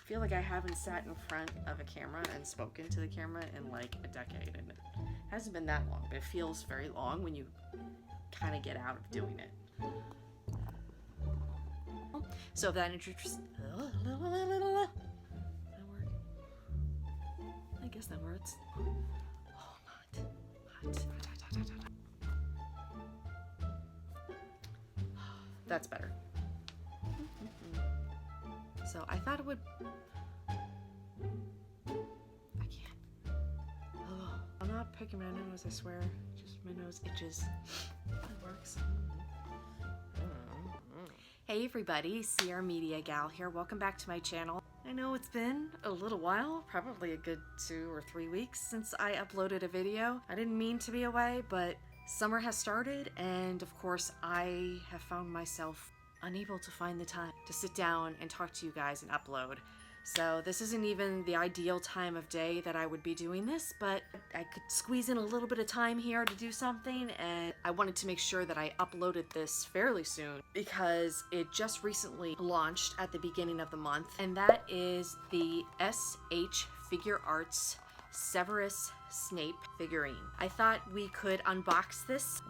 feel like I haven't sat in front of a camera and spoken to the camera in like a decade, and it hasn't been that long, but it feels very long when you kind of get out of doing it. So if that interests, that work? I guess that works. Oh, hot. That's better. So I thought it would. I can't. Oh, I'm not picking my nose, I swear. Just my nose itches. It works. Hey everybody, CR Media Gal here. Welcome back to my channel. I know it's been a little while, probably a good 2 or 3 weeks since I uploaded a video. I didn't mean to be away, but summer has started, and of course I have found myself unable to find the time to sit down and talk to you guys and upload. So this isn't even the ideal time of day that I would be doing this, but I could squeeze in a little bit of time here to do something, and I wanted to make sure that I uploaded this fairly soon because it just recently launched at the beginning of the month, and that is the S.H.Figuarts Severus Snape figurine. I thought we could unbox this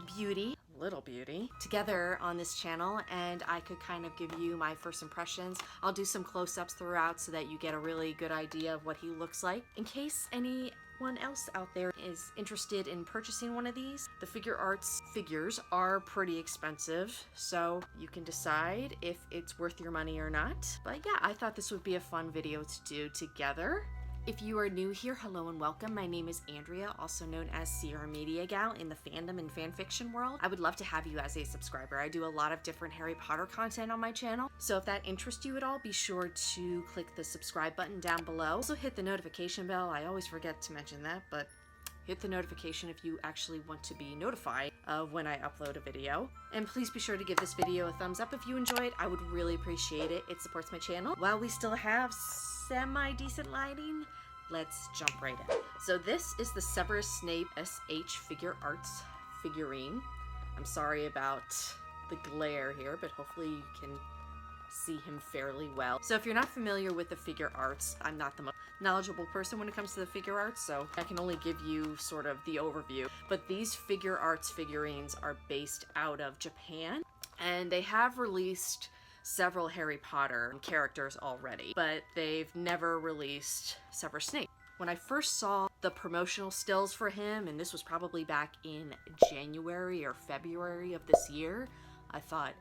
little beauty together on this channel, and I could kind of give you my first impressions. I'll do some close-ups throughout so that you get a really good idea of what he looks like. In case anyone else out there is interested in purchasing one of these, the Figuarts figures are pretty expensive, so you can decide if it's worth your money or not. But yeah, I thought this would be a fun video to do together. If you are new here, hello and welcome. My name is Andrea, also known as CR Media Gal in the fandom and fanfiction world. I would love to have you as a subscriber. I do a lot of different Harry Potter content on my channel, so if that interests you at all, be sure to click the subscribe button down below. Also hit the notification bell. I always forget to mention that, but hit the notification if you actually want to be notified of when I upload a video. And please be sure to give this video a thumbs up if you enjoy it. I would really appreciate it. It supports my channel. While we still have semi-decent lighting, let's jump right in. So this is the Severus Snape S.H.Figuarts figurine. I'm sorry about the glare here, but hopefully you can see him fairly well. So if you're not familiar with the Figuarts, I'm not the most knowledgeable person when it comes to the Figuarts, so I can only give you sort of the overview. But these Figuarts figurines are based out of Japan, and they have released several Harry Potter characters already, but they've never released Severus Snape. When I first saw the promotional stills for him, and this was probably back in January or February of this year, I thought,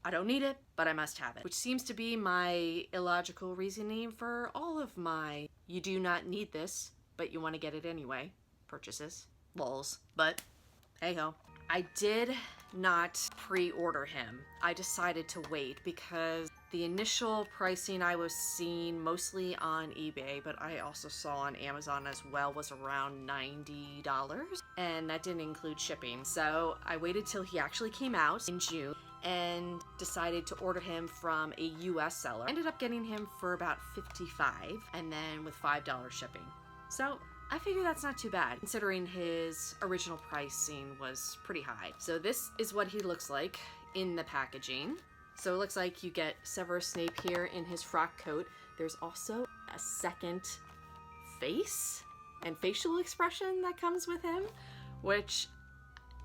I don't need it, but I must have it. Which seems to be my illogical reasoning for all of my you do not need this, but you want to get it anyway purchases. Lols. But hey ho. I did not pre-order him. I decided to wait because the initial pricing I was seeing mostly on eBay, but I also saw on Amazon as well, was around $90, and that didn't include shipping. So I waited till he actually came out in June and decided to order him from a US seller. I ended up getting him for about $55 and then with $5 shipping. So I figure that's not too bad, considering his original pricing was pretty high. So this is what he looks like in the packaging. So it looks like you get Severus Snape here in his frock coat. There's also a second face and facial expression that comes with him, which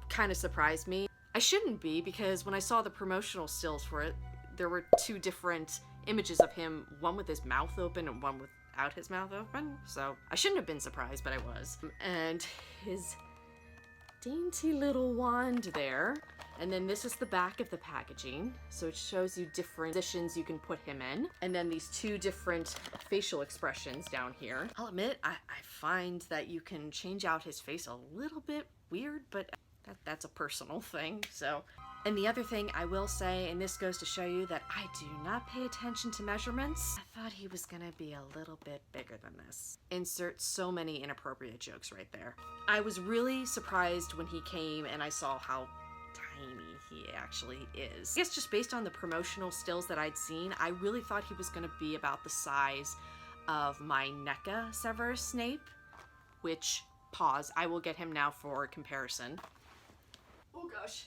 kind of surprised me. I shouldn't be, because when I saw the promotional stills for it, there were 2 different images of him, one with his mouth open and one without his mouth open, so I shouldn't have been surprised, but I was. And his dainty little wand there. And then this is the back of the packaging, so it shows you different positions you can put him in. And then these 2 different facial expressions down here. I'll admit, I find that you can change out his face a little bit weird, but that's a personal thing, so. And the other thing I will say, and this goes to show you that I do not pay attention to measurements, I thought he was gonna be a little bit bigger than this. Insert so many inappropriate jokes right there. I was really surprised when he came and I saw how tiny he actually is. I guess just based on the promotional stills that I'd seen, I really thought he was gonna be about the size of my NECA Severus Snape, which, pause, I will get him now for comparison. Oh gosh,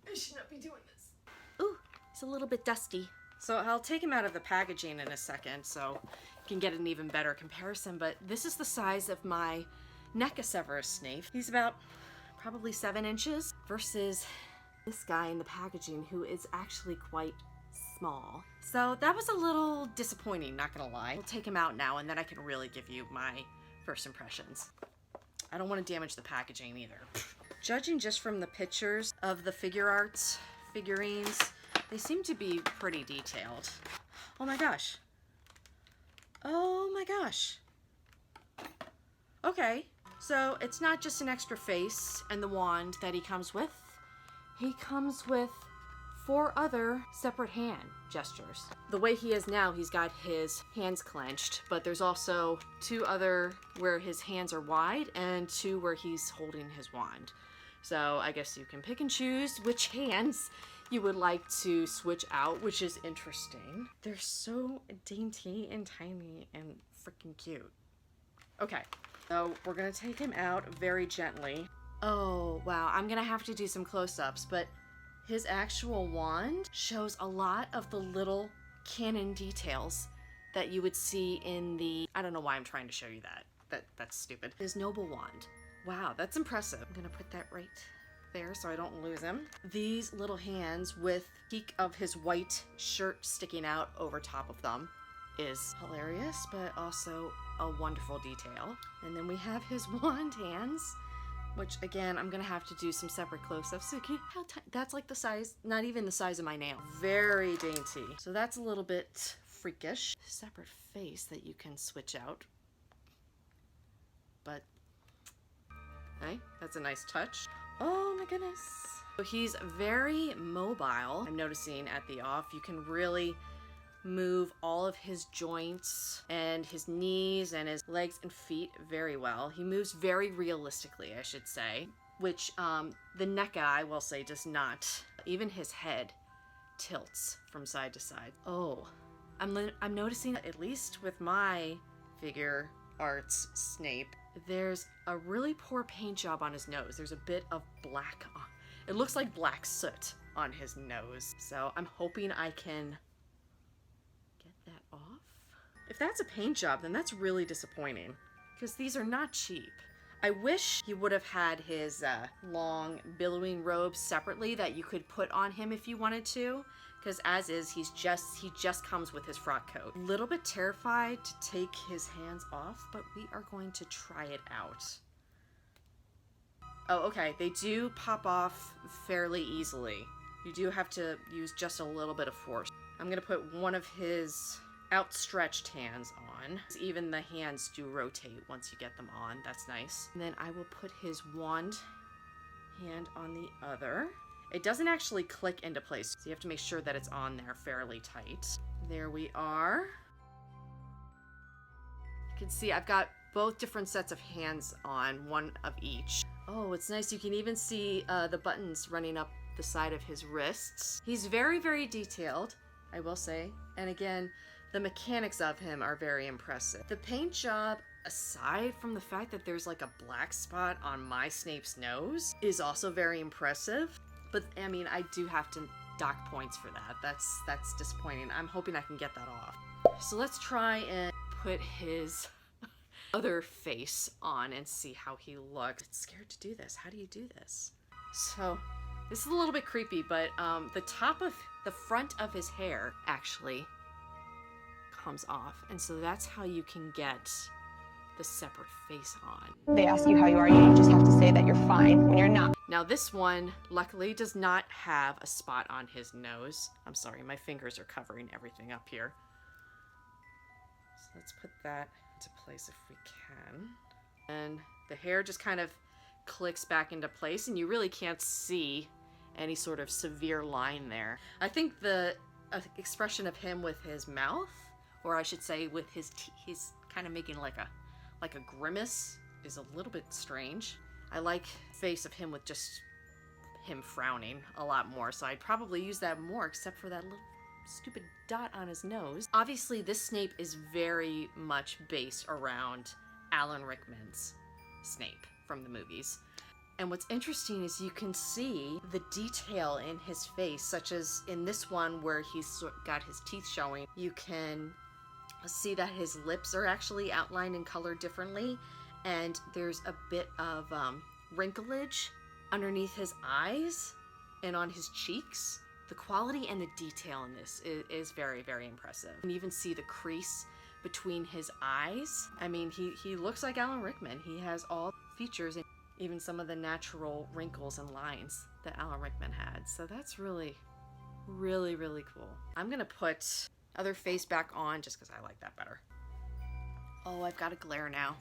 I should not be doing this. Ooh, it's a little bit dusty, So I'll take him out of the packaging in a second so you can get an even better comparison, but this is the size of my NECA Severus Snape. He's about probably 7 inches versus this guy in the packaging who is actually quite small. So that was a little disappointing, not gonna lie. We'll take him out now and then I can really give you my first impressions. I don't want to damage the packaging either. Judging just from the pictures of the Figuarts figurines, they seem to be pretty detailed. Oh my gosh. Oh my gosh. Okay, so it's not just an extra face and the wand that he comes with. He comes with 4 other separate hand gestures. The way he is now, he's got his hands clenched, but there's also 2 other where his hands are wide and 2 where he's holding his wand. So I guess you can pick and choose which hands you would like to switch out, which is interesting. They're so dainty and tiny and freaking cute. Okay, so we're gonna take him out very gently. Oh, wow, I'm gonna have to do some close-ups, but his actual wand shows a lot of the little canon details that you would see in the... I don't know why I'm trying to show you that. That's stupid. His noble wand. Wow, that's impressive. I'm gonna put that right there so I don't lose him. These little hands with peak of his white shirt sticking out over top of them is hilarious, but also a wonderful detail. And then we have his wand hands, which again, I'm gonna have to do some separate close-ups. So how that's like the size, not even the size of my nail. Very dainty. So that's a little bit freakish. Separate face that you can switch out. But, hey, that's a nice touch. Oh my goodness. So he's very mobile. I'm noticing at the off, you can really move all of his joints and his knees and his legs and feet very well. He moves very realistically, I should say, which the NECA, I will say, does not. Even his head tilts from side to side. Oh, I'm noticing that at least with my Figuarts Snape, there's a really poor paint job on his nose. There's a bit of black on. It looks like black soot on his nose. So I'm hoping I can get that off. If that's a paint job, then that's really disappointing because these are not cheap. I wish he would have had his long billowing robe separately that you could put on him if you wanted to, because as is, he just comes with his frock coat. A little bit terrified to take his hands off, but we are going to try it out. Oh, okay, they do pop off fairly easily. You do have to use just a little bit of force. I'm gonna put one of his outstretched hands on. Even the hands do rotate once you get them on. That's nice. And then I will put his wand hand on the other. It doesn't actually click into place, so you have to make sure that it's on there fairly tight. There we are. You can see I've got both different sets of hands on, one of each. Oh, it's nice. You can even see the buttons running up the side of his wrists. He's very, very detailed, I will say. And again, the mechanics of him are very impressive. The paint job, aside from the fact that there's like a black spot on my Snape's nose, is also very impressive. But I mean, I do have to dock points for that. That's disappointing. I'm hoping I can get that off. So let's try and put his other face on and see how he looks. I'm scared to do this. How do you do this? So this is a little bit creepy, but the front of his hair actually comes off, and so that's how you can get the separate face on. They ask you how you are, you just have to say that you're fine when you're not. Now this one luckily does not have a spot on his nose. I'm sorry, my fingers are covering everything up here. So let's put that into place if we can. And the hair just kind of clicks back into place, and you really can't see any sort of severe line there. I think the expression of him with his mouth, or I should say with his teeth, he's kind of making like a grimace, is a little bit strange. I like the face of him with just him frowning a lot more, so I'd probably use that more, except for that little stupid dot on his nose. Obviously, this Snape is very much based around Alan Rickman's Snape from the movies. And what's interesting is you can see the detail in his face, such as in this one where he's got his teeth showing. You can see that his lips are actually outlined and colored differently, and there's a bit of wrinklage underneath his eyes and on his cheeks. The quality and the detail in this is very, very impressive. You can even see the crease between his eyes. I mean, he looks like Alan Rickman. He has all features and even some of the natural wrinkles and lines that Alan Rickman had. So that's really, really, really cool. I'm gonna put other face back on just because I like that better. Oh, I've got a glare now.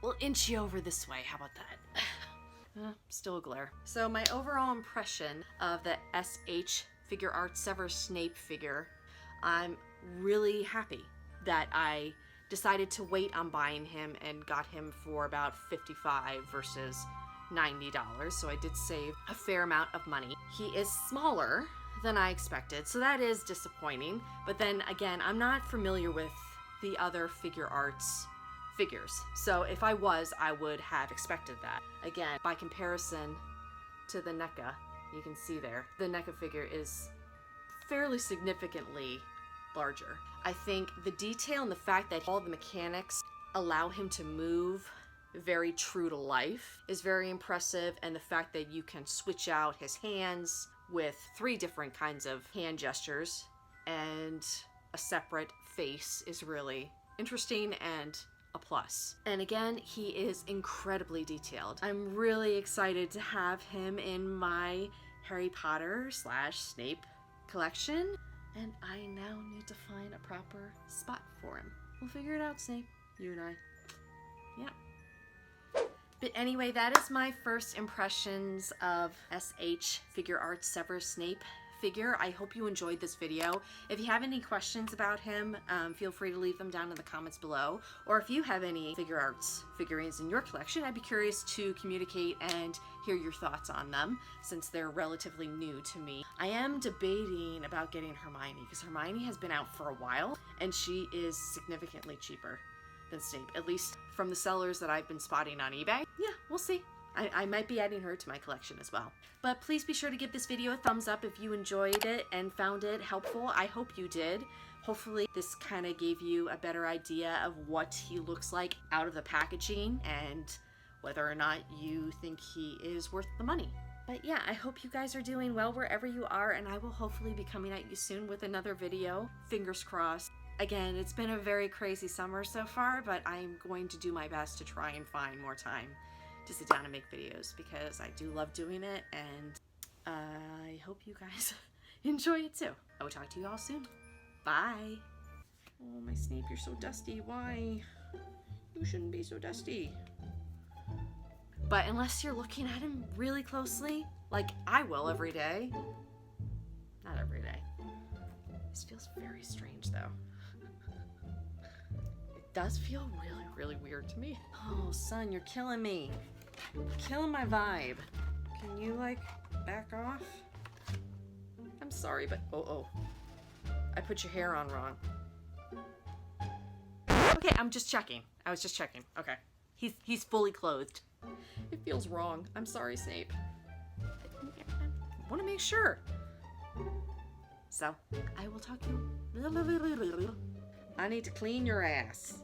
We'll inch you over this way. How about that? Still a glare. So my overall impression of the S.H.Figuarts Severus Snape figure, I'm really happy that I decided to wait on buying him and got him for about $55 versus $90. So I did save a fair amount of money. He is smaller than I expected, so that is disappointing. But then again, I'm not familiar with the other Figuarts figures. So if I was, I would have expected that. Again, by comparison to the NECA, you can see there, the NECA figure is fairly significantly larger. I think the detail and the fact that all the mechanics allow him to move very true to life is very impressive, and the fact that you can switch out his hands with 3 different kinds of hand gestures and a separate face is really interesting and a plus. And again, he is incredibly detailed. I'm really excited to have him in my Harry Potter / Snape collection, and I now need to find a proper spot for him. We'll figure it out, Snape. You and I. Yeah. But anyway, that is my first impressions of S.H.Figuarts Severus Snape figure. I hope you enjoyed this video. If you have any questions about him, feel free to leave them down in the comments below. Or if you have any Figuarts figurines in your collection, I'd be curious to communicate and hear your thoughts on them, since they're relatively new to me. I am debating about getting Hermione, because Hermione has been out for a while, and she is significantly cheaper than Snape, at least from the sellers that I've been spotting on eBay. Yeah, we'll see. I might be adding her to my collection as well. But please be sure to give this video a thumbs up if you enjoyed it and found it helpful. I hope you did. Hopefully this kind of gave you a better idea of what he looks like out of the packaging and whether or not you think he is worth the money. But yeah, I hope you guys are doing well wherever you are, and I will hopefully be coming at you soon with another video. Fingers crossed. Again, it's been a very crazy summer so far, but I'm going to do my best to try and find more time to sit down and make videos, because I do love doing it, and I hope you guys enjoy it too. I will talk to you all soon. Bye. Oh, my Snape, you're so dusty. Why? You shouldn't be so dusty. But unless you're looking at him really closely, like I will every day. Not every day. This feels very strange though. It does feel really, really weird to me. Oh, son, you're killing me. You're killing my vibe. Can you, like, back off? I'm sorry, but... Oh. I put your hair on wrong. Okay, I'm just checking. I was just checking. Okay. He's fully clothed. It feels wrong. I'm sorry, Snape. I want to make sure. So, I will talk to you. I need to clean your ass.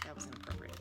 That was inappropriate.